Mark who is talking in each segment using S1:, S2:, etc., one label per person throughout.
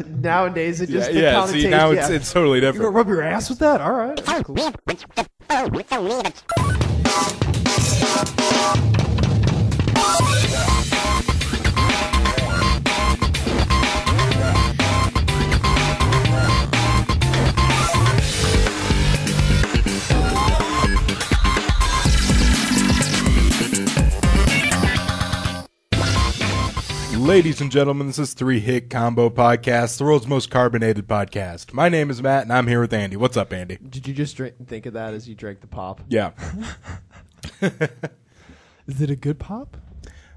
S1: Nowadays, it just
S2: See, now it's totally
S1: You
S2: different.
S1: gonna rub your ass with that? All right. Cool.
S2: Ladies and gentlemen, this is Three Hit Combo Podcast, the world's most carbonated podcast. My name is Matt, and I'm here with Andy. What's up, Andy?
S1: Did you just think of that as you drank the pop?
S2: Yeah.
S1: Is it a good pop?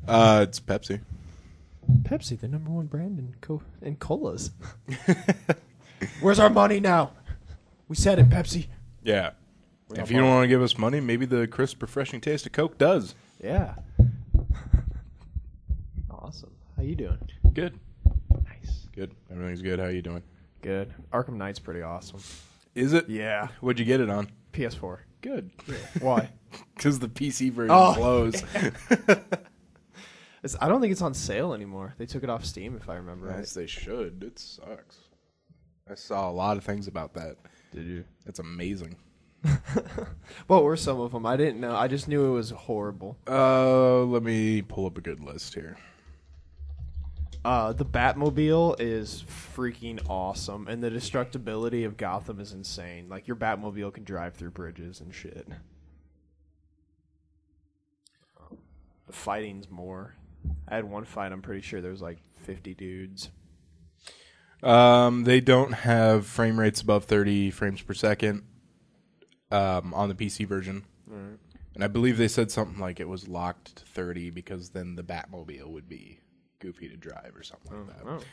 S2: It's Pepsi.
S1: Pepsi, the number one brand in colas. Where's our money now? We said it, Pepsi.
S2: Yeah. If you don't want to give us money, maybe the crisp, refreshing taste of Coke does.
S1: Yeah. Awesome. How you doing?
S2: Good.
S1: Nice.
S2: Good. Everything's good. How you doing?
S1: Good. Arkham Knight's pretty awesome.
S2: Is it?
S1: Yeah.
S2: What'd you get it on?
S1: PS4.
S2: Good.
S1: Why?
S2: Because the PC version blows.
S1: I don't think it's on sale anymore. They took it off Steam, if I remember right.
S2: Yes, they should. It sucks. I saw a lot of things about that.
S1: Did you?
S2: It's amazing.
S1: What were some of them? I didn't know. I just knew it was horrible.
S2: Let me pull up a good list here.
S1: The Batmobile is freaking awesome, and the destructibility of Gotham is insane. Like, your Batmobile can drive through bridges and shit. The fighting's more. I had one fight, I'm pretty sure there was like 50 dudes.
S2: They don't have frame rates above 30 frames per second on the PC version.
S1: Right.
S2: And I believe they said something like it was locked to 30 because then the Batmobile would be goofy to drive or something like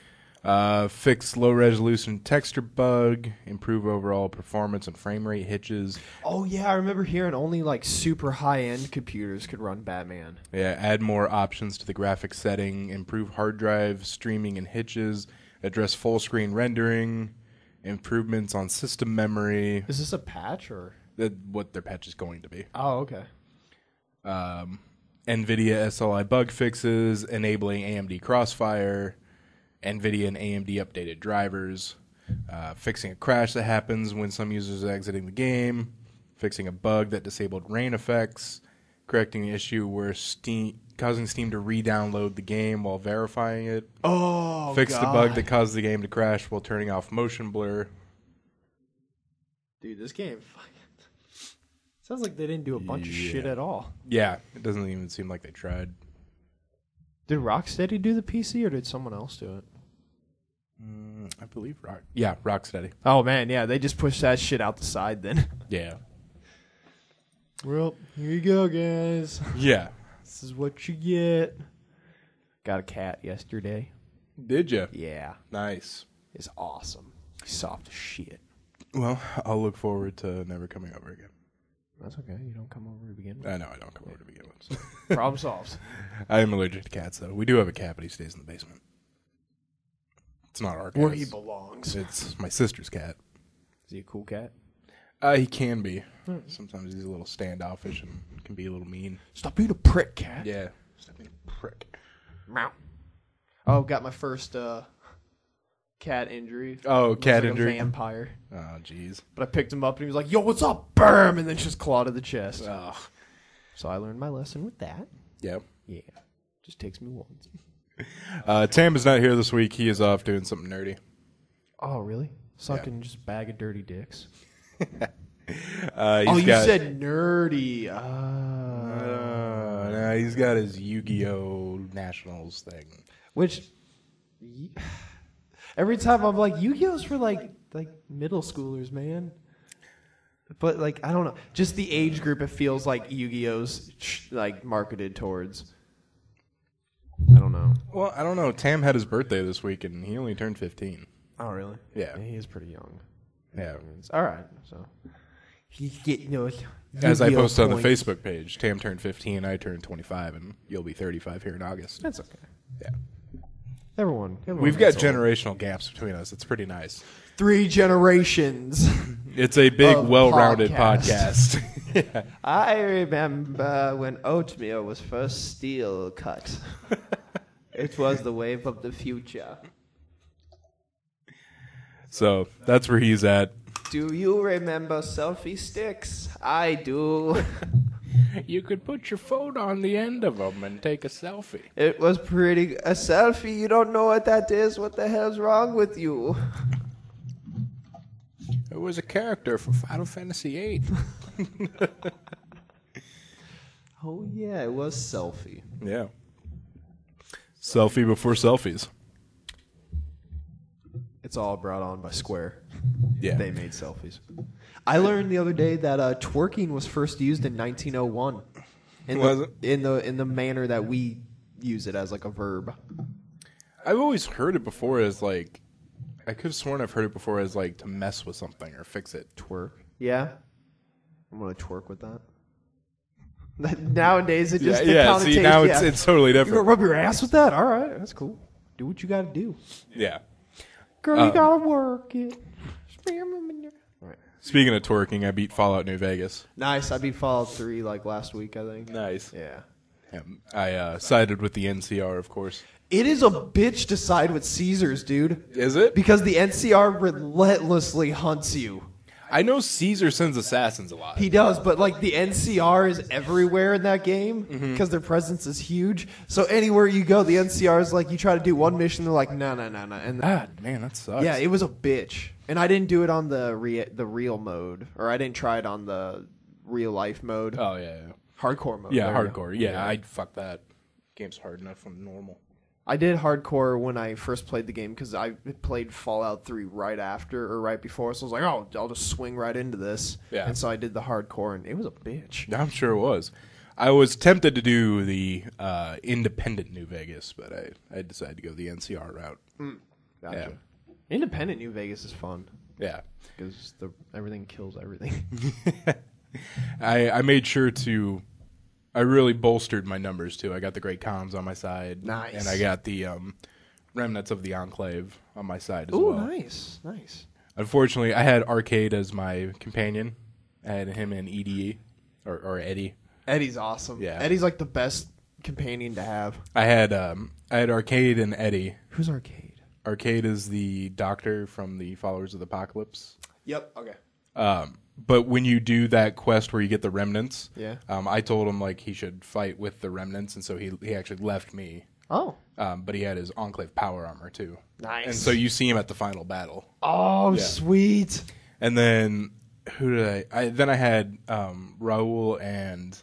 S2: that. Fix low resolution texture bug, improve overall performance and frame rate hitches.
S1: Oh yeah, I remember hearing only like super high end computers could run Batman.
S2: Yeah, add more options to the graphics setting, improve hard drive streaming and hitches, address full screen rendering, improvements on system memory.
S1: Is this a patch or
S2: what their patch is going to be?
S1: Oh, okay.
S2: NVIDIA SLI bug fixes, enabling AMD Crossfire, NVIDIA and AMD updated drivers, fixing a crash that happens when some users are exiting the game, fixing a bug that disabled rain effects, correcting an issue where causing Steam to re-download the game while verifying it.
S1: Oh,
S2: fixed
S1: God.
S2: a bug that caused the game to crash while turning off motion blur.
S1: Dude, this game sounds like they didn't do a bunch of shit at all.
S2: Yeah, it doesn't even seem like they tried.
S1: Did Rocksteady do the PC or did someone else do it?
S2: I believe Rocksteady.
S1: Oh, man, yeah, they just pushed that shit out the side then.
S2: Yeah.
S1: Well, here you go, guys.
S2: Yeah.
S1: This is what you get. Got a cat yesterday.
S2: Did you?
S1: Yeah.
S2: Nice.
S1: It's awesome. He's soft as shit.
S2: Well, I'll look forward to never coming over again.
S1: That's okay. You don't come over to begin with.
S2: I know I don't come over to begin with. So.
S1: Problem solved.
S2: I am allergic to cats, though. We do have a cat, but he stays in the basement. It's not our cat.
S1: Where he belongs.
S2: It's my sister's cat.
S1: Is he a cool cat?
S2: He can be. Sometimes he's a little standoffish and can be a little mean.
S1: Stop being a prick, cat.
S2: Yeah. Stop being a prick.
S1: Meow. Oh, got my first cat injury.
S2: Oh, cat
S1: like
S2: injury.
S1: A vampire.
S2: Oh, jeez.
S1: But I picked him up and he was like, "Yo, what's up, Berm?" And then just clawed to the chest.
S2: Ugh.
S1: So I learned my lesson with that.
S2: Yeah.
S1: Yeah. Just takes me once.
S2: Tam is not here this week. He is off doing something nerdy.
S1: Oh, really? Sucking just a bag of dirty dicks.
S2: You
S1: said nerdy.
S2: No, he's got his Yu-Gi-Oh! Nationals thing.
S1: Which, every time I'm like, Yu-Gi-Oh's for like middle schoolers, man. But like, I don't know. Just the age group, it feels like Yu-Gi-Oh's like marketed towards. I don't know.
S2: Well, I don't know. Tam had his birthday this week, and he only turned 15.
S1: Oh, really?
S2: Yeah.
S1: He is pretty young.
S2: Yeah.
S1: All right. So he's getting those.
S2: As I
S1: Yu-Gi-Oh
S2: posted on the
S1: points.
S2: Facebook page, Tam turned 15, I turned 25, and you'll be 35 here in August.
S1: That's okay.
S2: Yeah.
S1: Everyone
S2: We've got
S1: gets old.
S2: generational gaps between us. It's pretty nice.
S1: 3 generations.
S2: It's a big,
S1: Of
S2: well-rounded
S1: podcast.
S2: podcast.
S1: I remember when oatmeal was first steel cut. It was the wave of the future.
S2: So that's where he's at.
S1: Do you remember selfie sticks? I do.
S2: You could put your phone on the end of them and take a selfie.
S1: It was pretty. A selfie? You don't know what that is? What the hell's wrong with you?
S2: It was a character from Final Fantasy VIII.
S1: Oh, yeah, it was selfie.
S2: Yeah. Selfie before selfies.
S1: It's all brought on by Square.
S2: Yeah.
S1: They made selfies. I learned the other day that twerking was first used in 1901. In the manner that we use it as like a verb.
S2: I've always heard it before as like, I could have sworn I've heard it before as like to mess with something or fix it.
S1: Twerk. Yeah. I'm going to twerk with that. Nowadays, it just
S2: See, now it's totally
S1: You
S2: different.
S1: gonna rub your ass with that? All right, that's cool. Do what you got to do.
S2: Yeah.
S1: Girl, you got to work it. Right.
S2: Speaking of twerking, I beat Fallout New Vegas.
S1: Nice. I beat Fallout 3 like last week, I think.
S2: Nice.
S1: Yeah.
S2: I sided with the NCR, of course.
S1: It is a bitch to side with Caesars, dude.
S2: Is it?
S1: Because the NCR relentlessly hunts you.
S2: I know Caesar sends assassins a lot.
S1: He does, but like the NCR is everywhere in that game because their presence is huge. So anywhere you go, the NCR is like, you try to do one mission, they're like, no. And
S2: Man, that sucks.
S1: yeah, it was a bitch. And I didn't do it on the real mode, or I didn't try it on the real life mode.
S2: Oh, yeah.
S1: Hardcore mode.
S2: Yeah,
S1: there you
S2: hardcore.
S1: go.
S2: Yeah, I'd fuck that. Game's hard enough from normal.
S1: I did hardcore when I first played the game because I played Fallout 3 right after or right before. So I was like, oh, I'll just swing right into this. Yeah. And so I did the hardcore, and it was a bitch.
S2: I'm sure it was. I was tempted to do the independent New Vegas, but I decided to go the NCR route.
S1: Gotcha.
S2: Yeah.
S1: Independent New Vegas is fun.
S2: Yeah.
S1: Because everything kills everything.
S2: I made sure to... I really bolstered my numbers, too. I got the Great Khans on my side.
S1: Nice.
S2: And I got the remnants of the Enclave on my side as
S1: well.
S2: well.
S1: Oh, nice. Nice.
S2: Unfortunately, I had Arcade as my companion. I had him and EDE, or Eddie.
S1: Eddie's awesome.
S2: Yeah.
S1: Eddie's like the best companion to have.
S2: I had Arcade and Eddie.
S1: Who's Arcade?
S2: Arcade is the doctor from the Followers of the Apocalypse.
S1: Yep. Okay.
S2: But when you do that quest where you get the remnants,
S1: yeah.
S2: I told him like he should fight with the remnants, and so he actually left me.
S1: Oh.
S2: But he had his Enclave power armor too.
S1: Nice.
S2: And so you see him at the final battle.
S1: Oh, yeah. Sweet.
S2: And then who did I had Raul and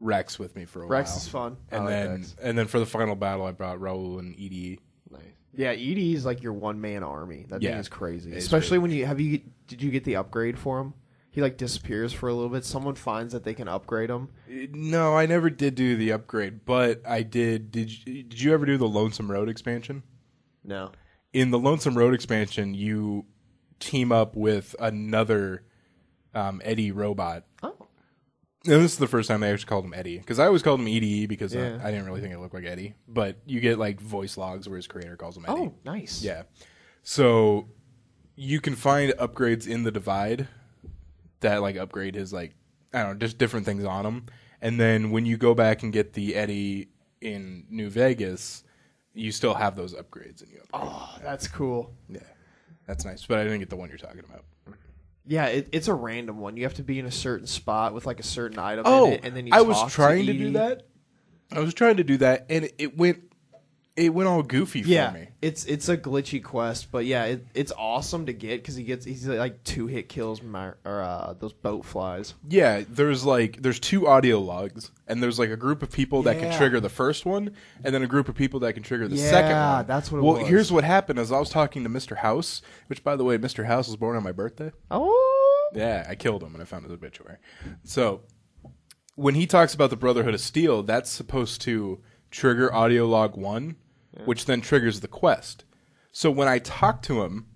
S2: Rex with me for a while.
S1: Rex is fun.
S2: And then for the final battle, I brought Raul and EDE.
S1: Nice. Yeah, EDE is like your one-man army. That thing is crazy.
S2: It's
S1: especially when did you get the upgrade for him? He like disappears for a little bit. Someone finds that they can upgrade him.
S2: No, I never did do the upgrade, but I did. Did you ever do the Lonesome Road expansion?
S1: No.
S2: In the Lonesome Road expansion, you team up with another Eddie robot.
S1: Oh.
S2: And this is the first time they actually called him Eddie, because I always called him EDE because
S1: Yeah.
S2: I didn't really think it looked like Eddie. But you get like voice logs where his creator calls him Eddie.
S1: Oh, nice.
S2: Yeah. So you can find upgrades in the Divide that like upgrade his like, I don't know, just different things on him. And then when you go back and get the Eddie in New Vegas, you still have those upgrades. And you upgrade.
S1: Oh, that's cool.
S2: Yeah. That's nice. But I didn't get the one you're talking about.
S1: Yeah, it's a random one. You have to be in a certain spot with like a certain item
S2: Oh,
S1: in it, and then you
S2: I
S1: talk
S2: was trying to
S1: EDE.
S2: do that. I was trying to do that, and it went all goofy for me.
S1: It's a glitchy quest, but yeah, it's awesome to get because he's like 2-hit kills those boat flies.
S2: Yeah, there's 2 audio logs, and there's like a group of people that can trigger the first one, and then a group of people that can trigger the second one.
S1: Yeah, that's what it was.
S2: Well, here's what happened: is I was talking to Mr. House, which by the way, Mr. House was born on my birthday.
S1: Oh.
S2: Yeah, I killed him when I found his obituary. So when he talks about the Brotherhood of Steel, that's supposed to trigger audio log 1, which then triggers the quest. So when I talked to him,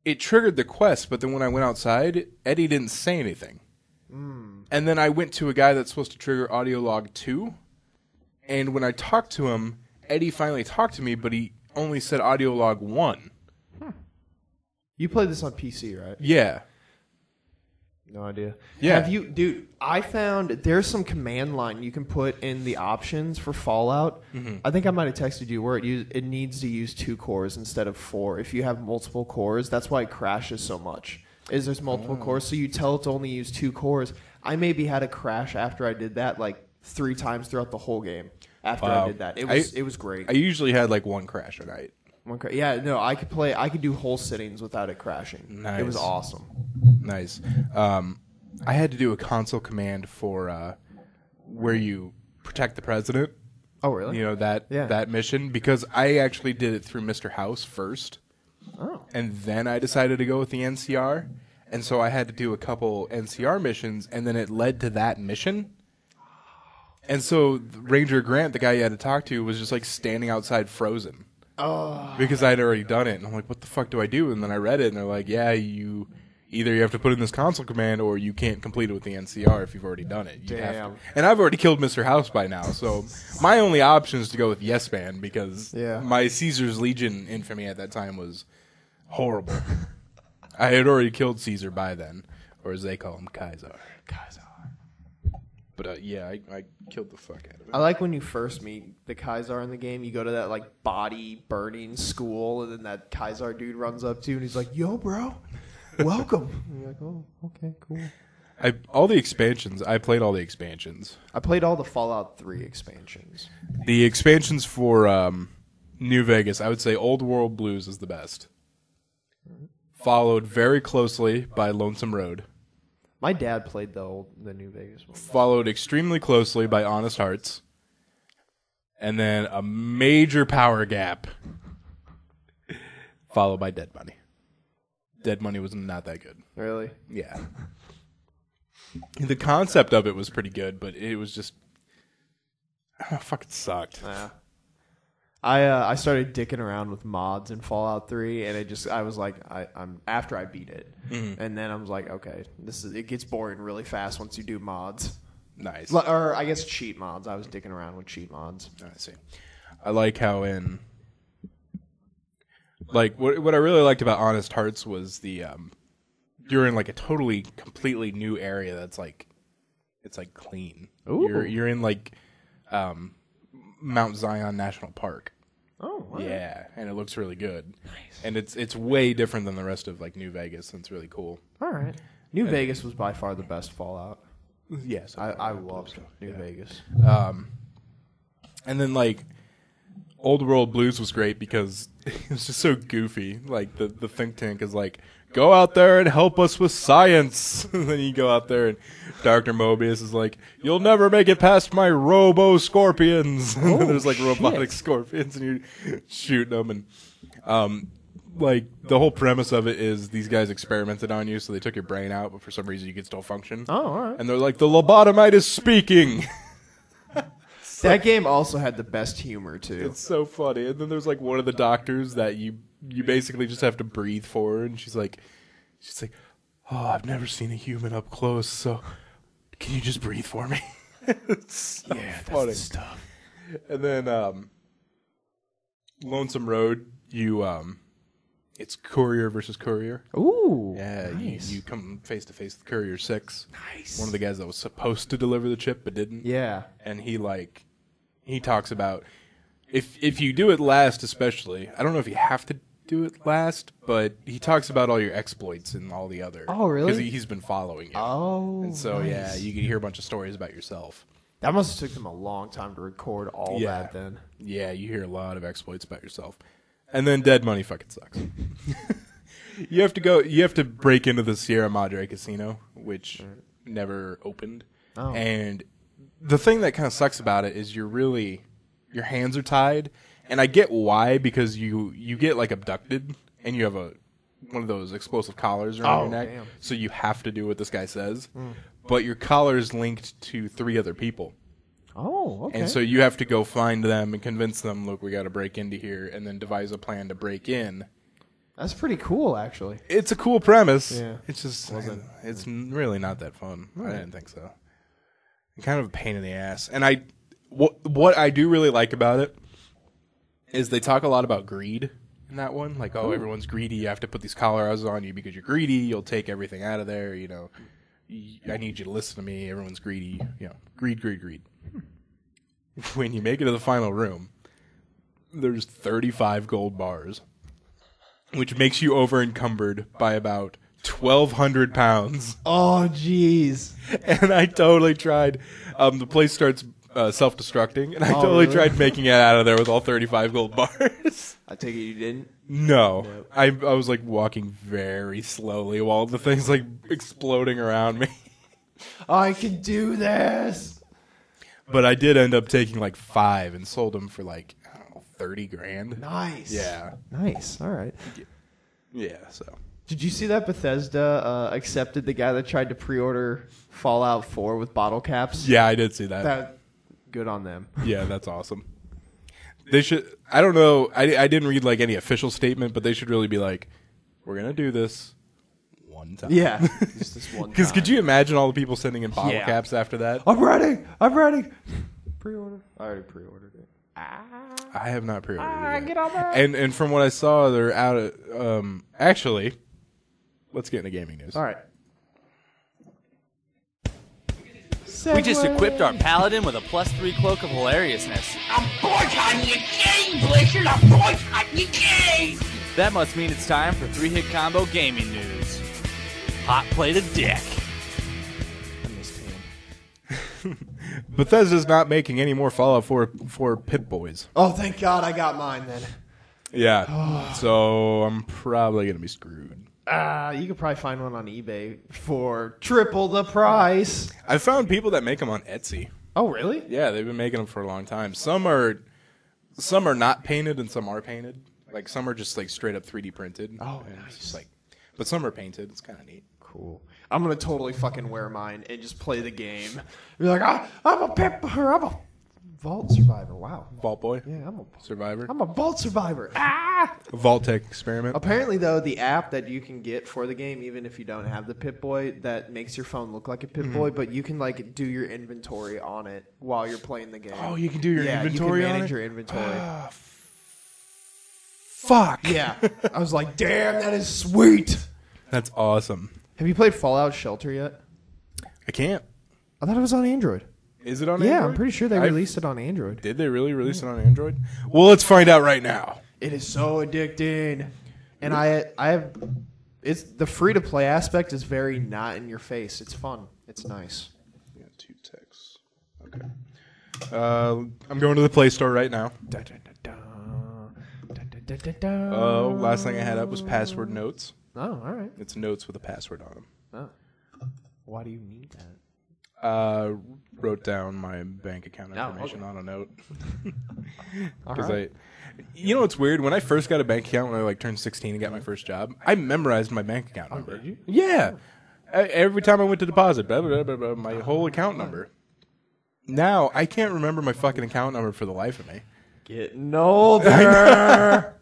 S2: it triggered the quest, but then when I went outside, Eddie didn't say anything. And then I went to a guy that's supposed to trigger audio log 2, and when I talked to him, Eddie finally talked to me, but he only said audio log 1.
S1: You played this on PC, right?
S2: Yeah.
S1: No idea.
S2: Yeah.
S1: Have you, dude? I found there's some command line you can put in the options for Fallout. I think I might have texted you where it needs to use 2 cores instead of 4. If you have multiple cores, that's why it crashes so much. There's multiple cores, so you tell it to only use 2 cores. I maybe had a crash after I did that like 3 times throughout the whole game. After I did that, it was great.
S2: I usually had like 1 crash a night.
S1: Yeah, no, I could do whole sittings without it crashing.
S2: Nice.
S1: It was awesome.
S2: Nice. I had to do a console command for where you protect the president.
S1: Oh, really?
S2: You know, that mission, because I actually did it through Mr. House first.
S1: Oh.
S2: And then I decided to go with the NCR. And so I had to do a couple NCR missions, and then it led to that mission. And so Ranger Grant, the guy you had to talk to, was just like standing outside frozen. Oh. Because I'd already done it. And I'm like, what the fuck do I do? And then I read it, and they're like, yeah, you have to put in this console command, or you can't complete it with the NCR if you've already done it.
S1: Damn.
S2: And I've already killed Mr. House by now, so my only option is to go with Yes Man, because my Caesar's Legion infamy at that time was horrible. I had already killed Caesar by then, or as they call him, Kaiser. But I killed the fuck out of it.
S1: I like when you first meet the Kaiser in the game. You go to that like body burning school, and then that Kaiser dude runs up to you, and he's like, "Yo, bro, welcome." And you're like, "Oh, okay, cool."
S2: I played all the expansions.
S1: I played all the Fallout 3 expansions.
S2: The expansions for New Vegas, I would say Old World Blues is the best. Followed very closely by Lonesome Road.
S1: My dad played the New Vegas one.
S2: Followed extremely closely by Honest Hearts. And then a major power gap. Followed by Dead Money. Dead Money was not that good.
S1: Really?
S2: Yeah. The concept of it was pretty good, but it was just... fucking sucked.
S1: Yeah. I started dicking around with mods in Fallout 3, and I was like, I'm after I beat it, and then I was like, okay, it gets boring really fast once you do mods.
S2: Nice.
S1: Or I guess cheat mods. I was dicking around with cheat mods.
S2: I see. I like how in like what I really liked about Honest Hearts was the you're in like a totally completely new area that's like it's like clean.
S1: Ooh.
S2: You're in like Mount Zion National Park.
S1: Oh, wow.
S2: Yeah, and it looks really good.
S1: Nice.
S2: And it's way different than the rest of like New Vegas, and it's really cool.
S1: All right. New Vegas was by far the best Fallout.
S2: Yes,
S1: I loved New Vegas.
S2: And then like Old World Blues was great because it was just so goofy. Like the think tank is like, go out there and help us with science. And then you go out there and Dr. Mobius is like, you'll never make it past my robo-scorpions. And then there's like robotic scorpions and you're shooting them. And like the whole premise of it is these guys experimented on you, so they took your brain out, but for some reason you could still function.
S1: Oh, all right.
S2: And they're like, the lobotomite is speaking.
S1: That game also had the best humor, too.
S2: It's so funny. And then there's like one of the doctors that you basically just have to breathe for, and she's like, oh, I've never seen a human up close, so can you just breathe for me? It's so funny.
S1: That's the stuff.
S2: And then Lonesome Road, it's courier versus courier.
S1: Ooh.
S2: Yeah,
S1: nice.
S2: you come face to face with Courier 6.
S1: Nice.
S2: One of the guys that was supposed to deliver the chip but didn't.
S1: Yeah.
S2: And he talks about if you do it last, especially. I don't know if you have to do it last, but he talks about all your exploits and all the other.
S1: Oh, really?
S2: Because he's been following you.
S1: Oh.
S2: And so
S1: nice.
S2: yeah, you can hear a bunch of stories about yourself.
S1: That must have took them a long time to record all that. Then.
S2: Yeah, you hear a lot of exploits about yourself. And then Dead Money fucking sucks. You have to break into the Sierra Madre Casino, which never opened.
S1: Oh.
S2: And the thing that kind of sucks about it is your hands are tied. And I get why, because you get like abducted and you have one of those explosive collars around your neck.
S1: Damn.
S2: So you have to do what this guy says. But your collar is linked to 3 other people.
S1: Oh, okay.
S2: And so you have to go find them and convince them, look, we got to break into here, and then devise a plan to break in.
S1: That's pretty cool, actually.
S2: It's a cool premise.
S1: Yeah.
S2: It's just, it's really not that fun. Right. I didn't think so. It's kind of a pain in the ass. And what I do really like about it is they talk a lot about greed in that one. Like, everyone's greedy. You have to put these collars on you because you're greedy. You'll take everything out of there, I need you to listen to me. Everyone's greedy. Greed. When you make it to the final room, there's 35 gold bars, which makes you over encumbered by about 1,200 pounds.
S1: Oh, jeez.
S2: And I totally tried. The place starts self-destructing, and I totally tried making it out of there with all 35 gold bars.
S1: I take it you didn't?
S2: No. Nope. I was like walking very slowly while the thing's like exploding around me.
S1: I can do this.
S2: But I did end up taking like 5 and sold them for like, I don't know, 30 grand.
S1: Nice.
S2: Yeah.
S1: Nice. All right.
S2: Yeah, so.
S1: Did you see that Bethesda accepted the guy that tried to pre-order Fallout 4 with bottle caps?
S2: Yeah, I did see that.
S1: Good on them.
S2: Yeah, that's awesome. They should, I don't know, I didn't read like any official statement, but they should really be like, we're going to do this one time.
S1: Yeah. Just this one time.
S2: Because could you imagine all the people sending in bottle caps after that?
S1: I'm ready. Pre-order. I already pre-ordered it.
S2: I have not pre-ordered it.
S1: Get on that.
S2: And from what I saw, they're out of, actually, let's get into gaming news.
S1: All right.
S3: We just equipped our paladin with a +3 cloak of hilariousness.
S4: I'm boycotting your game, Blizzard! I'm boycotting your game!
S3: That must mean it's time for 3-hit combo gaming news. Hot plate of dick.
S1: I missed him.
S2: Bethesda's not making any more Fallout 4 Pip-Boys.
S1: Oh, thank God I got mine then.
S2: Yeah, so I'm probably going to be screwed.
S1: You could probably find one on eBay for triple the price.
S2: I've found people that make them on Etsy.
S1: Oh, really?
S2: Yeah, they've been making them for a long time. Some are not painted and some are painted. Like some are just like straight up 3D printed.
S1: Oh,
S2: and
S1: nice.
S2: It's just like, but some are painted. It's kind of neat.
S1: Cool. I'm gonna totally fucking wear mine and just play the game. Be like, I'm a pip, or I'm a vault survivor. Wow.
S2: Vault Boy?
S1: Yeah,
S2: Survivor?
S1: I'm a vault survivor.
S2: Vault Tech Experiment?
S1: Apparently, though, the app that you can get for the game, even if you don't have the Pip-Boy, that makes your phone look like a Pip-Boy, but you can like do your inventory on it while you're playing the game.
S2: Oh, you can do your inventory
S1: you can
S2: on
S1: manage
S2: it?
S1: your inventory.
S2: Fuck.
S1: Yeah. I was like, damn, that is sweet.
S2: That's awesome.
S1: Have you played Fallout Shelter yet?
S2: I can't.
S1: I thought it was on Android.
S2: Is it on Android?
S1: Yeah, I'm pretty sure they released it on Android.
S2: Did they really release it on Android? Well, let's find out right now.
S1: It is so addicting. And I have it's the free to play aspect is very not in your face. It's fun. It's nice.
S2: Yeah, 2 texts. Okay. I'm going to the Play Store right now. Oh, last thing I had up was password notes.
S1: Oh, all right.
S2: It's notes with a password on them.
S1: Oh. Why do you need that?
S2: Wrote down my bank account
S1: Oh,
S2: information
S1: okay.
S2: on a note.
S1: All
S2: Because
S1: right.
S2: you know what's weird? When I first got a bank account, when I like turned 16 and got my first job, I memorized my bank account number.
S1: did you?
S2: Yeah. Every time I went to deposit, blah, blah, blah, blah, my whole account number. Now, I can't remember my fucking account number for the life of me.
S1: Getting older.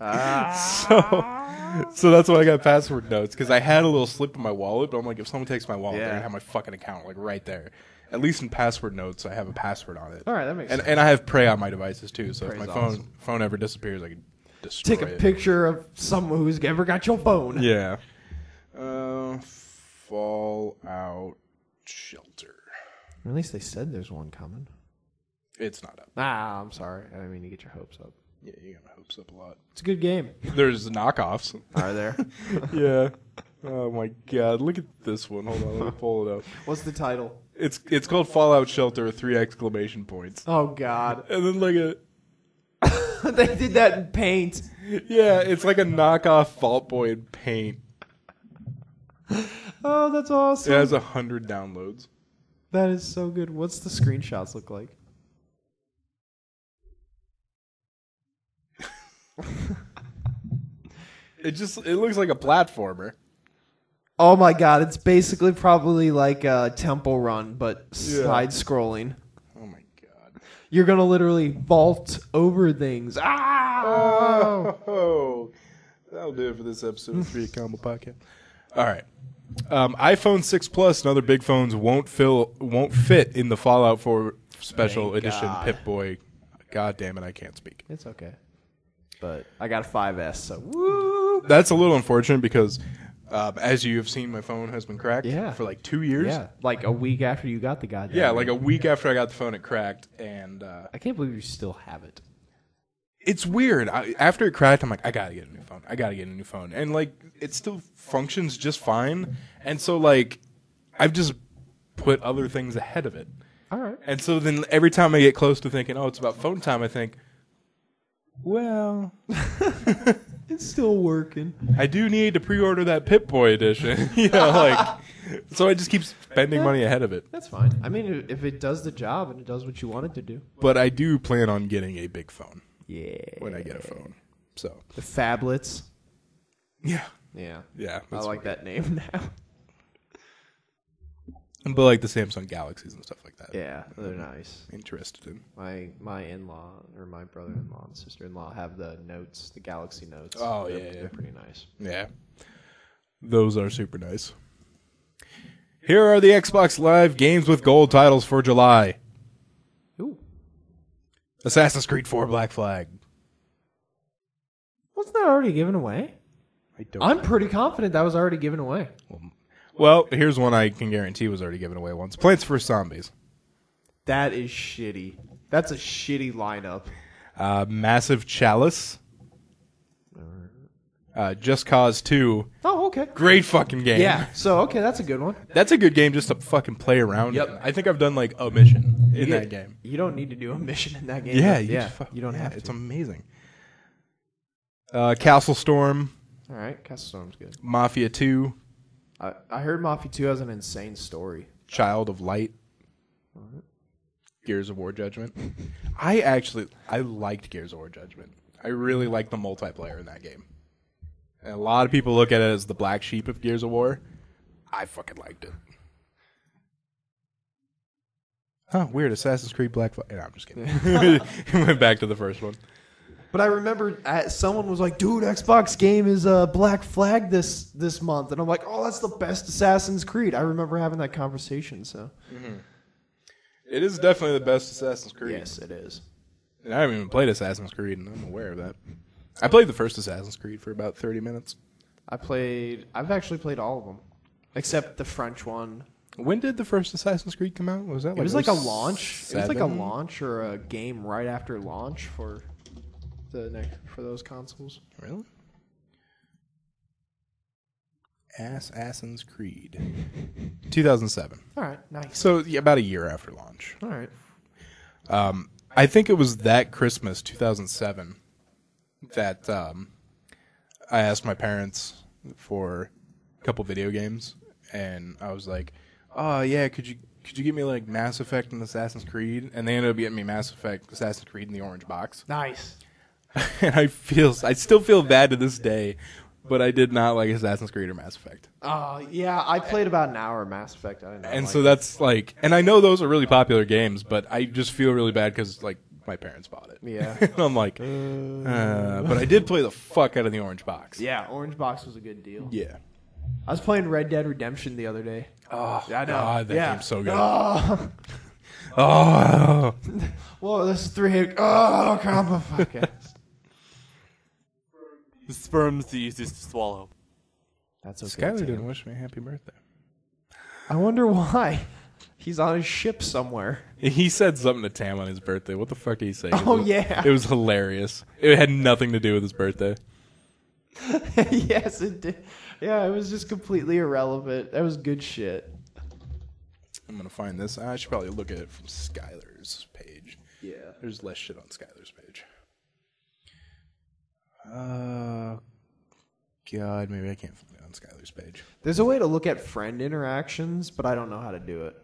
S2: So that's why I got password notes, because I had a little slip in my wallet, but I'm like, if someone takes my wallet,
S1: Yeah.
S2: they're going to have my fucking account like right there. At least in password notes, I have a password on it.
S1: All right, that makes sense.
S2: And I have Prey on my devices too, so if
S1: Prey's
S2: my
S1: awesome.
S2: phone ever disappears, I can destroy
S1: Take a
S2: it.
S1: picture of someone who's ever got your phone.
S2: Yeah. Fallout Shelter.
S1: At least they said there's one coming.
S2: It's not up.
S1: I'm sorry. I didn't mean to get your hopes up.
S2: Yeah, you got my hopes up a lot.
S1: It's a good game.
S2: There's knockoffs.
S1: Are there?
S2: Yeah. Oh my god, look at this one. Hold on, let me pull it up.
S1: What's the title?
S2: It's called Fallout Shelter, 3 exclamation points.
S1: Oh, God.
S2: And then like
S1: They did that in Paint.
S2: yeah, it's like a knockoff Vault Boy in Paint.
S1: Oh, that's awesome.
S2: It has 100 downloads.
S1: That is so good. What's the screenshots look like?
S2: It looks like a platformer.
S1: Oh my God! It's basically probably like a Temple Run, but side scrolling.
S2: Oh my god.
S1: You're gonna literally vault over things.
S2: Oh, that'll do it for this episode of 3 Combo Podcast. All right. iPhone 6 Plus and other big phones won't fit in the Fallout 4 Special
S1: Thank
S2: Edition
S1: God.
S2: Pip-Boy. God damn it, I can't speak.
S1: It's okay, but I got a 5S, so woo.
S2: That's a little unfortunate because As you have seen, my phone has been cracked for like 2 years.
S1: Yeah, like a week after you got the goddamn.
S2: Yeah, like a week after I got the phone, it cracked, and
S1: I can't believe you still have it.
S2: it's weird. After it cracked, I'm like, I gotta get a new phone. I gotta get a new phone, and like it still functions just fine. And so like, I've just put other things ahead of it.
S1: All right.
S2: And so then every time I get close to thinking, oh, it's about phone time, I think, well,
S1: It's still working.
S2: I do need to pre-order that Pip-Boy edition. Like, so I just keep spending money ahead of it.
S1: That's fine. I mean, if it does the job and it does what you want it to do.
S2: But I do plan on getting a big phone.
S1: Yeah.
S2: When I get a phone. So.
S1: The phablets.
S2: Yeah.
S1: Yeah.
S2: Yeah.
S1: I like that name now.
S2: But like the Samsung Galaxies and stuff like that.
S1: Yeah, they're nice.
S2: Interested in.
S1: My in-law or my brother-in-law and sister-in-law have the Notes, the Galaxy Notes.
S2: Oh,
S1: They're pretty nice.
S2: Yeah. Those are super nice. Here are the Xbox Live Games with Gold titles for July.
S1: Ooh.
S2: Assassin's Creed 4 Black Flag.
S1: Wasn't that already given away? I'm pretty confident that was already given away.
S2: Well, here's one I can guarantee was already given away once. Plants vs. Zombies.
S1: That is shitty. That's a shitty lineup.
S2: Massive Chalice. Just Cause 2.
S1: Oh, okay.
S2: Great fucking game.
S1: Yeah, so, okay, that's a good one.
S2: That's a good game just to fucking play around.
S1: Yep.
S2: In. I think I've done like a mission in that game.
S1: You don't need to do a mission in that game.
S2: Yeah,
S1: you don't have to.
S2: It's amazing. Castle Storm.
S1: All right, Castle Storm's good.
S2: Mafia 2.
S1: I heard Mafia 2 has an insane story.
S2: Child of Light. Gears of War Judgment. I liked Gears of War Judgment. I really liked the multiplayer in that game. And a lot of people look at it as the black sheep of Gears of War. I fucking liked it. Huh, weird. Assassin's Creed Black Flag. No, I'm just kidding. Went back to the first one.
S1: But I remember someone was like, dude, Xbox game is Black Flag this month. And I'm like, oh, that's the best Assassin's Creed. I remember having that conversation. So
S2: It is definitely the best Assassin's Creed.
S1: Yes, it is.
S2: And I haven't even played Assassin's Creed, and I'm aware of that. I played the first Assassin's Creed for about 30 minutes.
S1: I've actually played all of them. Except the French one.
S2: When did the first Assassin's Creed come out? Was that like
S1: it was like a launch.
S2: 07?
S1: It was like a launch or a game right after launch for those consoles.
S2: Really? Assassin's Creed. 2007.
S1: All right, nice.
S2: So yeah, about a year after launch.
S1: All right.
S2: I think it was that Christmas, 2007, that I asked my parents for a couple video games, and I was like, "Oh yeah, could you get me like Mass Effect and Assassin's Creed?" And they ended up getting me Mass Effect, Assassin's Creed in the orange box.
S1: Nice.
S2: And I still feel bad to this day, but I did not like Assassin's Creed or Mass Effect.
S1: Yeah, I played about an hour of Mass Effect. I didn't.
S2: And so that's like, and I know those are really popular games, but I just feel really bad because like my parents bought it.
S1: Yeah.
S2: And I'm like, but I did play the fuck out of the orange box.
S1: Yeah, orange box was a good deal.
S2: Yeah.
S1: I was playing Red Dead Redemption the other day.
S2: Oh,
S1: I know.
S2: God, that game's so good.
S1: Oh.
S2: Oh.
S1: Whoa, this is 3 combo podcast.
S5: The sperm's the easiest to swallow.
S1: That's okay.
S2: Skylar
S1: Tim.
S2: didn't wish me a happy birthday.
S1: I wonder why. He's on his ship somewhere.
S2: He said something to Tam on his birthday. What the fuck did he say?
S1: Oh, yeah.
S2: It was hilarious. It had nothing to do with his birthday.
S1: Yes, it did. Yeah, it was just completely irrelevant. That was good shit.
S2: I'm going to find this. I should probably look at it from Skylar's page.
S1: Yeah.
S2: There's less shit on Skylar's page. God, maybe I can't find it on Skylar's page.
S1: There's a way to look at friend interactions, but I don't know how to do it.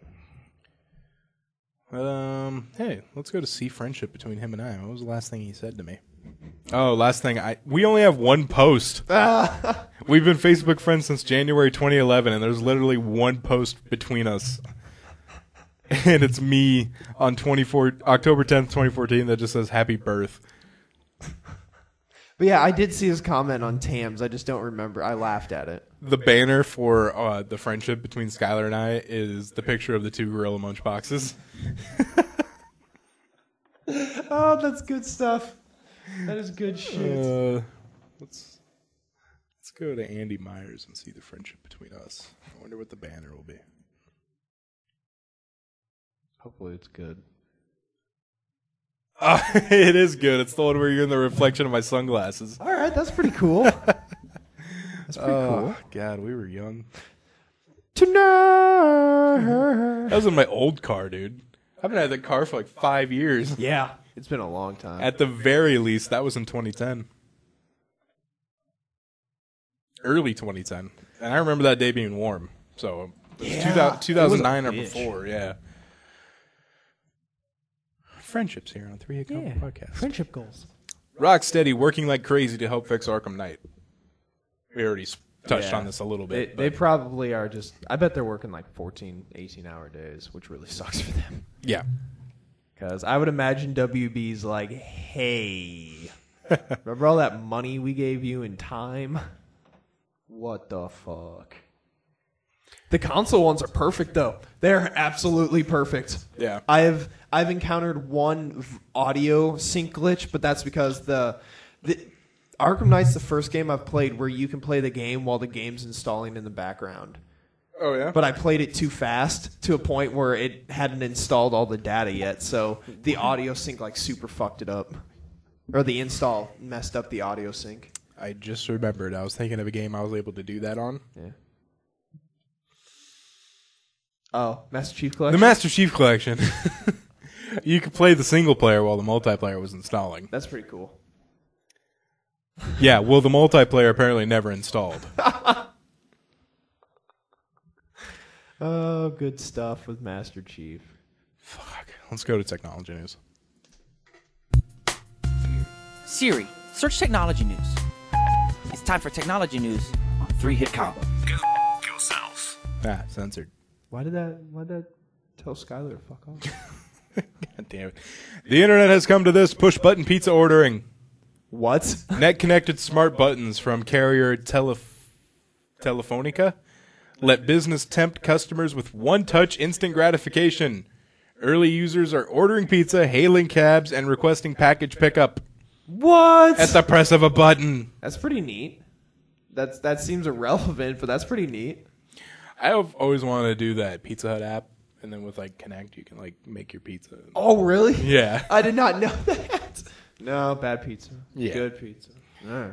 S2: Hey, let's go to see friendship between him and I. What was the last thing he said to me? Oh, last thing we only have one post. We've been Facebook friends since January 2011, and there's literally one post between us. And it's me on October 10th, 2014 that just says happy birth.
S1: But yeah, I did see his comment on Tams. I just don't remember. I laughed at it.
S2: The banner for the friendship between Skylar and I is the picture of the two Gorilla Munch boxes.
S1: Oh, that's good stuff. That is good shit.
S2: Let's go to Andy Myers and see the friendship between us. I wonder what the banner will be.
S1: Hopefully it's good.
S2: It is good. It's the one where you're in the reflection of my sunglasses.
S1: All right, that's pretty cool. That's pretty cool.
S2: God, we were young.
S1: Tonight.
S2: That was in my old car, dude. I haven't had that car for like 5 years.
S1: Yeah, it's been a long time.
S2: At the very least, that was in 2010. Early 2010. And I remember that day being warm. So, it was 2009 or before, yeah. Friendships here on 3 Hit Combo Podcast.
S1: Friendship goals.
S2: Rocksteady working like crazy to help fix Arkham Knight. We already touched on this a little bit.
S1: They probably are just, I bet they're working like 14, 18-hour days, which really sucks for them.
S2: Yeah.
S1: Because I would imagine WB's like, hey, remember all that money we gave you in time? What the fuck? The console ones are perfect, though. They're absolutely perfect.
S2: Yeah.
S1: I've encountered one audio sync glitch, but that's because the Arkham Knight's the first game I've played where you can play the game while the game's installing in the background.
S2: Oh, yeah?
S1: But I played it too fast to a point where it hadn't installed all the data yet, so the audio sync like super fucked it up. Or the install messed up the audio sync.
S2: I just remembered. I was thinking of a game I was able to do that on.
S1: Yeah. Oh, Master Chief Collection?
S2: The Master Chief Collection. You could play the single player while the multiplayer was installing.
S1: That's pretty cool.
S2: Yeah, well, the multiplayer apparently never installed.
S1: Oh, good stuff with Master Chief.
S2: Fuck. Let's go to technology news.
S6: Siri, search technology news. It's time for technology news on 3 Hit Combo.
S4: Go yourself.
S2: Ah, censored.
S1: Why did that tell Skylar to fuck off?
S2: God damn it. The internet has come to this push-button pizza ordering.
S1: What?
S2: Net-connected smart buttons from carrier Telefonica let business tempt customers with one-touch instant gratification. Early users are ordering pizza, hailing cabs, and requesting package pickup.
S1: What?
S2: At the press of a button.
S1: That's pretty neat. That seems irrelevant, but that's pretty neat.
S2: I've always wanted to do that Pizza Hut app, and then with like Connect, you can like make your pizza.
S1: Oh, really?
S2: Yeah.
S1: I did not know that. No, bad pizza.
S2: Yeah.
S1: Good pizza. All right.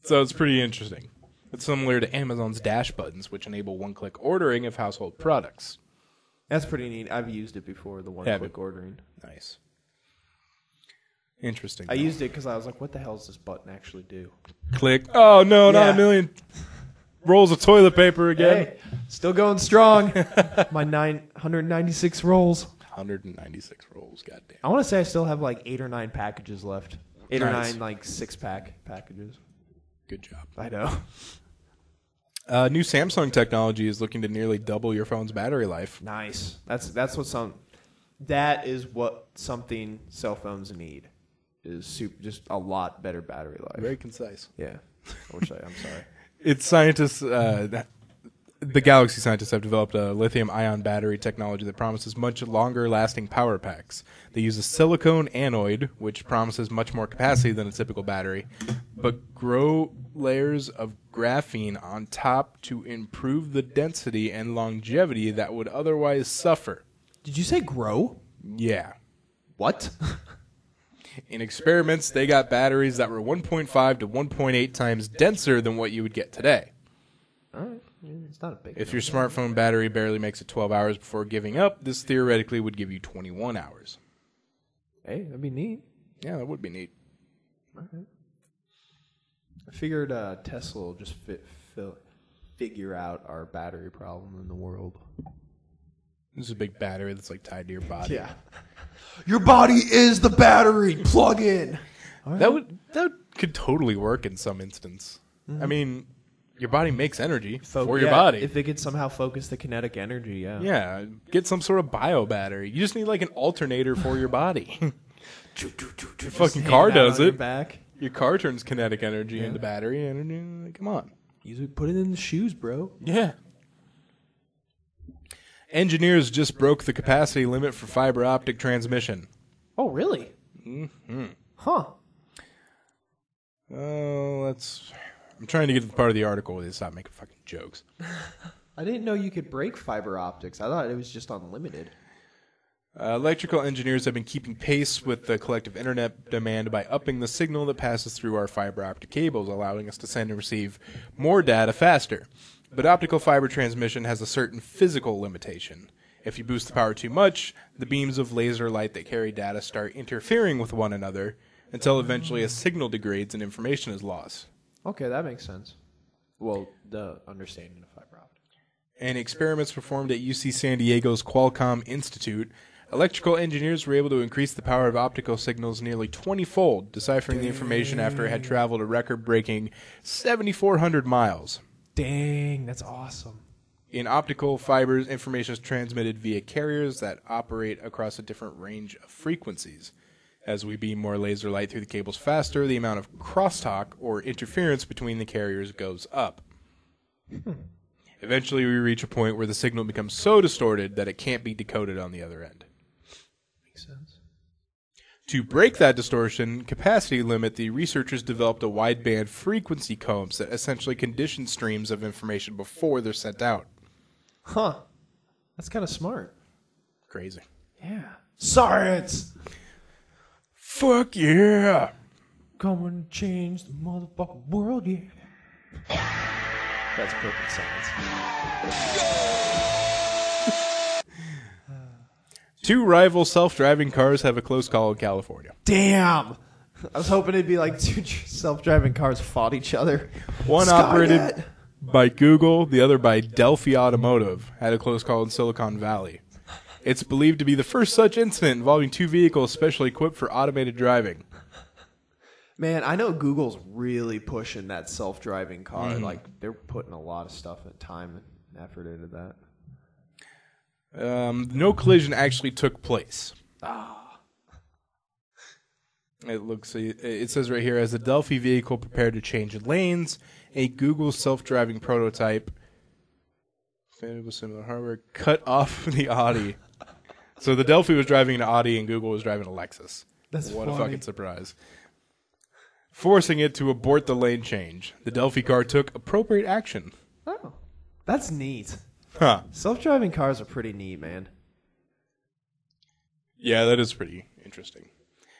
S2: So it's pretty interesting. It's similar to Amazon's Dash buttons, which enable one-click ordering of household products.
S1: That's pretty neat. I've used it before, the one-click ordering.
S2: Nice. Interesting.
S1: I used it because I was like, what the hell does this button actually do?
S2: Click. Oh, no, not
S1: Yeah.
S2: a million rolls of toilet paper again.
S1: Hey, still going strong. My 996 rolls.
S2: 196 rolls, goddamn.
S1: I want to say I still have like 8 or 9 packages left. 8 or
S2: Nice.
S1: 9 like 6-pack packages.
S2: Good job.
S1: I know.
S2: New Samsung technology is looking to nearly double your phone's battery life.
S1: Nice. That is what something cell phones need. Is just a lot better battery life.
S2: Very concise.
S1: Yeah. I'm sorry.
S2: It's scientists, the Galaxy scientists have developed a lithium-ion battery technology that promises much longer-lasting power packs. They use a silicone anode, which promises much more capacity than a typical battery, but grow layers of graphene on top to improve the density and longevity that would otherwise suffer.
S1: Did you say grow?
S2: Yeah.
S1: What?
S2: In experiments, they got batteries that were 1.5 to 1.8 times denser than what you would get today.
S1: All right. It's not a big
S2: If your smartphone battery barely makes it 12 hours before giving up, this theoretically would give you 21 hours.
S1: Hey, that'd be neat.
S2: Yeah, that would be neat.
S1: All right. I figured Tesla will just figure out our battery problem in the world.
S2: This is a big battery that's like tied to your body.
S1: Yeah. Your body is the battery. Plug in. Right.
S2: That could totally work in some instance. I mean, your body makes energy for your body.
S1: If it could somehow focus the kinetic energy, yeah.
S2: Yeah, get some sort of bio battery. You just need like an alternator for your body. Your fucking car does it.
S1: Back.
S2: Your car turns kinetic energy into battery energy. Come on.
S1: Put it in the shoes, bro.
S2: Yeah. Engineers just broke the capacity limit for fiber optic transmission.
S1: Oh, really?
S2: Mm-hmm.
S1: Huh.
S2: Oh, let's I'm trying to get to the part of the article where they stop making fucking jokes.
S1: I didn't know you could break fiber optics. I thought it was just unlimited.
S2: Electrical engineers have been keeping pace with the collective internet demand by upping the signal that passes through our fiber optic cables, allowing us to send and receive more data faster. But optical fiber transmission has a certain physical limitation. If you boost the power too much, the beams of laser light that carry data start interfering with one another until eventually a signal degrades and information is lost.
S1: Okay, that makes sense. Well, the understanding of fiber optics.
S2: In experiments performed at UC San Diego's Qualcomm Institute, electrical engineers were able to increase the power of optical signals nearly 20-fold, deciphering the information after it had traveled a record-breaking 7,400 miles.
S1: Dang, that's awesome.
S2: In optical fibers, information is transmitted via carriers that operate across a different range of frequencies. As we beam more laser light through the cables faster, the amount of crosstalk or interference between the carriers goes up. Eventually, we reach a point where the signal becomes so distorted that it can't be decoded on the other end.
S1: Makes sense.
S2: To break that distortion capacity limit, the researchers developed a wideband frequency combs that essentially condition streams of information before they're sent out.
S1: Huh. That's kind of smart.
S2: Crazy.
S1: Yeah. Science!
S2: Fuck yeah!
S1: Come and change the motherfucking world, yeah. That's perfect science.
S2: Two rival self-driving cars have a close call in California.
S1: Damn! I was hoping it'd be like two self-driving cars fought each other.
S2: One
S1: Skynet.
S2: operated by Google, the other by Delphi Automotive, had a close call in Silicon Valley. It's believed to be the first such incident involving two vehicles specially equipped for automated driving.
S1: Man, I know Google's really pushing that self-driving car. Like, they're putting a lot of stuff and time and effort into that.
S2: No collision actually took place. It says right here, as the Delphi vehicle prepared to change lanes, a Google self-driving prototype with similar hardware cut off the Audi. So the Delphi was driving an Audi and Google was driving a Lexus.
S1: That's
S2: what
S1: funny.
S2: a fucking surprise. Forcing it to abort the lane change. The Delphi car took appropriate action.
S1: Oh, that's neat.
S2: Huh.
S1: Self-driving cars are pretty neat, man.
S2: Yeah, that is pretty interesting.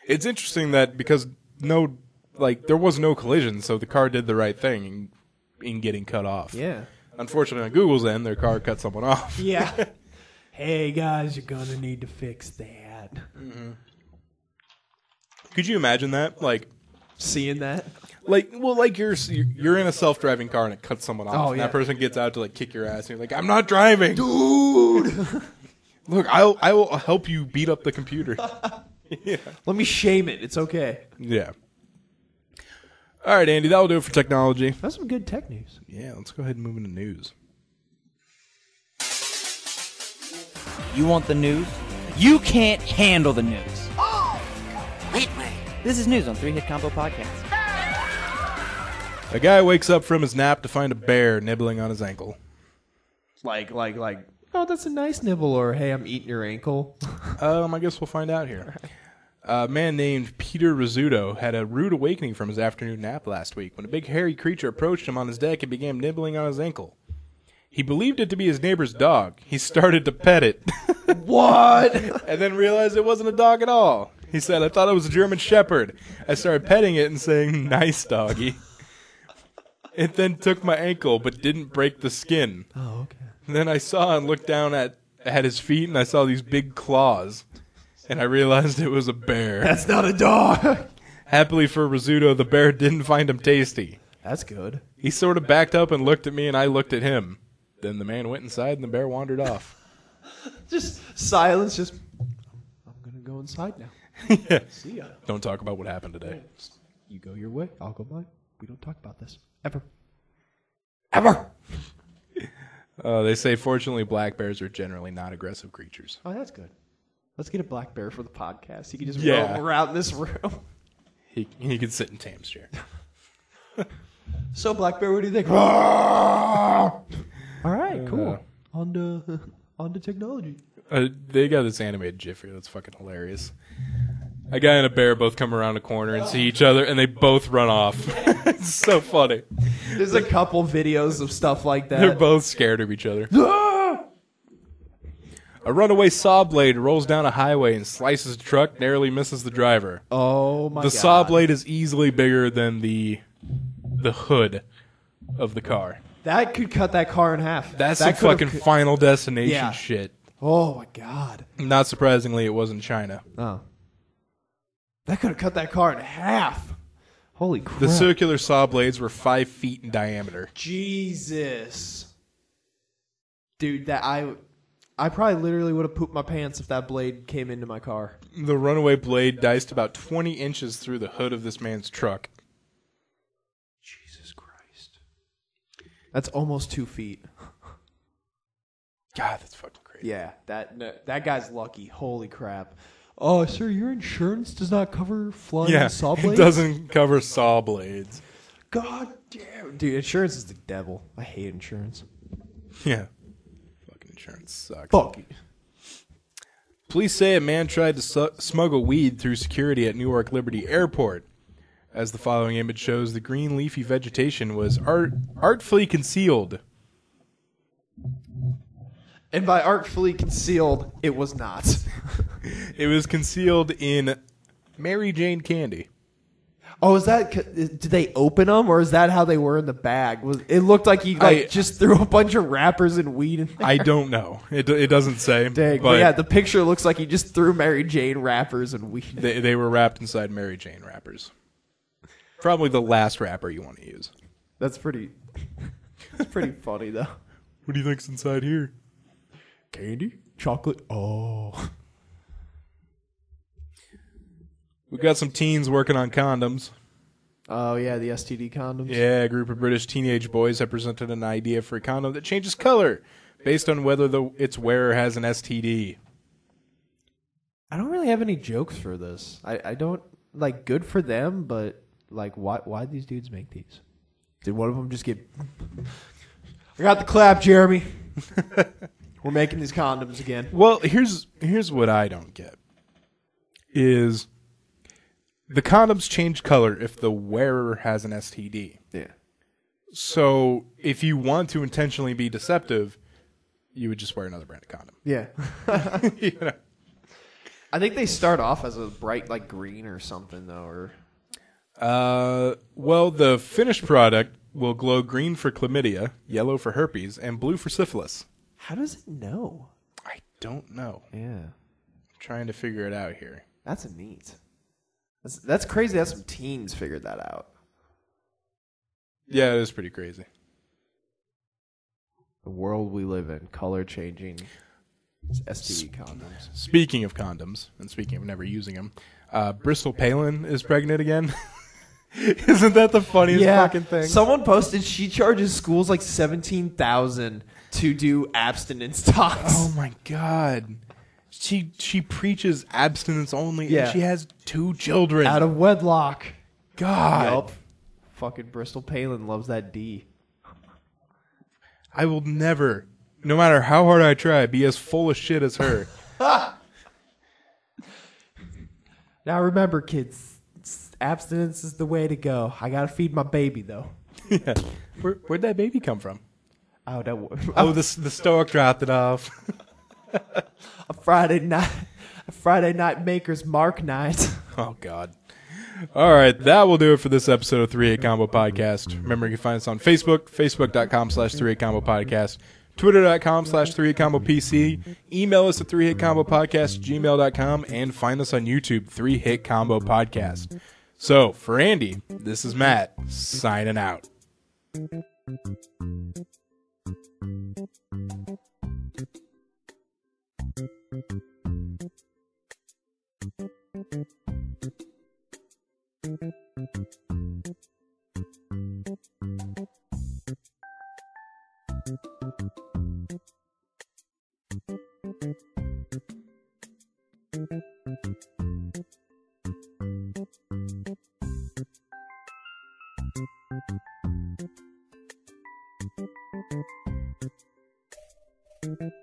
S2: It's interesting that because there was no collision, so the car did the right thing in getting cut off.
S1: Yeah.
S2: Unfortunately, on Google's end, their car cut someone off.
S1: Yeah. Hey, guys, you're going to need to fix that.
S2: Mm-hmm. Could you imagine that?
S1: Seeing that?
S2: You're in a self-driving car and it cuts someone off.
S1: Oh,
S2: and
S1: yeah.
S2: that person gets out to kick your ass and you're like, I'm not driving. Dude! Look, I will help you beat up the computer. Yeah.
S1: Let me shame it. It's okay.
S2: Yeah. All right, Andy, that'll do it for technology.
S1: That's some good tech news.
S2: Yeah, let's go ahead and move into news.
S6: You want the news? You can't handle the news.
S4: Completely.
S6: This is news on 3 Hit Combo Podcast.
S2: A guy wakes up from his nap to find a bear nibbling on his ankle.
S1: Like, oh, that's a nice nibble, or hey, I'm eating your ankle.
S2: I guess we'll find out here. A man named Peter Rizzuto had a rude awakening from his afternoon nap last week when a big hairy creature approached him on his deck and began nibbling on his ankle. He believed it to be his neighbor's dog. He started to pet it.
S1: What?
S2: And then realized it wasn't a dog at all. He said, I thought it was a German Shepherd. I started petting it and saying, nice doggy. It then took my ankle but didn't break the skin.
S1: Oh, okay.
S2: And then I saw and looked down at his feet and I saw these big claws. And I realized it was a bear.
S1: That's not a dog.
S2: Happily for Rizzuto, the bear didn't find him tasty.
S1: That's good.
S2: He sort of backed up and looked at me and I looked at him. Then the man went inside and the bear wandered off.
S1: Just silence. Just, I'm going to go inside now.
S2: Yeah.
S1: See ya.
S2: Don't talk about what happened today.
S1: You go your way. I'll go mine. We don't talk about this. Ever.
S2: They say, fortunately, black bears are generally not aggressive creatures.
S1: Oh, that's good. Let's get a black bear for the podcast. He can just
S2: Yeah.
S1: roam around this room.
S2: He can sit in Tam's chair.
S1: So, black bear, what do you think? All right, cool. On to technology.
S2: They got this animated GIF here that's fucking hilarious. A guy and a bear both come around a corner and see each other, and they both run off. It's so funny.
S1: There's a couple videos of stuff like that.
S2: They're both scared of each other. A runaway saw blade rolls down a highway and slices a truck, narrowly misses the driver.
S1: Oh my god.
S2: The saw blade is easily bigger than the hood of the car.
S1: That could cut that car in half.
S2: That's
S1: that
S2: some fucking
S1: could've
S2: Final Destination
S1: Yeah.
S2: shit.
S1: Oh my god.
S2: Not surprisingly, it wasn't China.
S1: Oh. That could have cut that car in half. Holy crap.
S2: The circular saw blades were 5 feet in diameter.
S1: Jesus. Dude, that I probably literally would have pooped my pants if that blade came into my car.
S2: The runaway blade diced about 20 inches through the hood of this man's truck.
S1: Jesus Christ. That's almost 2 feet.
S2: God, that's fucking crazy.
S1: Yeah, that guy's lucky. Holy crap. Oh, sir, your insurance does not cover flying saw blades?
S2: It doesn't cover saw blades.
S1: God damn. Dude, insurance is the devil. I hate insurance.
S2: Yeah. Fucking insurance sucks.
S1: Fuck you.
S2: Police say a man tried to smuggle weed through security at Newark Liberty Airport. As the following image shows, the green leafy vegetation was artfully concealed.
S1: And by artfully concealed, it was not.
S2: It was concealed in Mary Jane candy.
S1: Oh, is that? Did they open them, or is that how they were in the bag? It looked like he just threw a bunch of wrappers and weed in there.
S2: I don't know. It doesn't say.
S1: Dang, but yeah, the picture looks like he just threw Mary Jane wrappers and weed.
S2: They were wrapped inside Mary Jane wrappers. Probably the last wrapper you want to use.
S1: That's pretty. That's pretty funny though.
S2: What do you think's inside here?
S1: Candy, chocolate. Oh.
S2: We got some teens working on condoms.
S1: Oh yeah, the STD condoms.
S2: Yeah, a group of British teenage boys have presented an idea for a condom that changes color based on whether its wearer has an STD.
S1: I don't really have any jokes for this. I don't like. Good for them, but like, why these dudes make these? Did one of them just get? I got the clap, Jeremy. We're making these condoms again.
S2: Well, here's what I don't get. Is the condoms change color if the wearer has an STD.
S1: Yeah.
S2: So if you want to intentionally be deceptive, you would just wear another brand of condom.
S1: Yeah.
S2: You know?
S1: I think they start off as a bright like green or something though, or
S2: well, the finished product will glow green for chlamydia, yellow for herpes, and blue for syphilis.
S1: how does it know?
S2: I don't know.
S1: Yeah.
S2: I'm trying to figure it out here.
S1: That's neat. That's crazy that some teens figured that out.
S2: Yeah, it is pretty crazy.
S1: The world we live in, color changing STD condoms.
S2: Speaking of condoms, and speaking of never using them, Bristol Palin is pregnant again. Isn't that the funniest fucking thing?
S1: Someone posted she charges schools like $17,000 to do abstinence talks.
S2: Oh my god. She preaches abstinence only,
S1: Yeah.
S2: and she has 2 children.
S1: Out of wedlock.
S2: God.
S1: Yup. Fucking Bristol Palin loves that D.
S2: I will never, no matter how hard I try, be as full of shit as her.
S1: Now remember, kids, abstinence is the way to go. I gotta feed my baby though.
S2: Yeah. Where'd that baby come from?
S1: Oh, that
S2: Oh, the stoic dropped it off.
S1: a Friday night maker's mark night.
S2: Oh, God. All right, that will do it for this episode of 3-8 Combo Podcast. Remember, you can find us on Facebook, facebook.com/3-8 Combo Podcast, twitter.com/3-8 Combo PC, email us at 3-hit combo podcast gmail.com, and find us on YouTube, 3-hit Combo Podcast. So, for Andy, this is Matt, signing out.
S7: Thank you.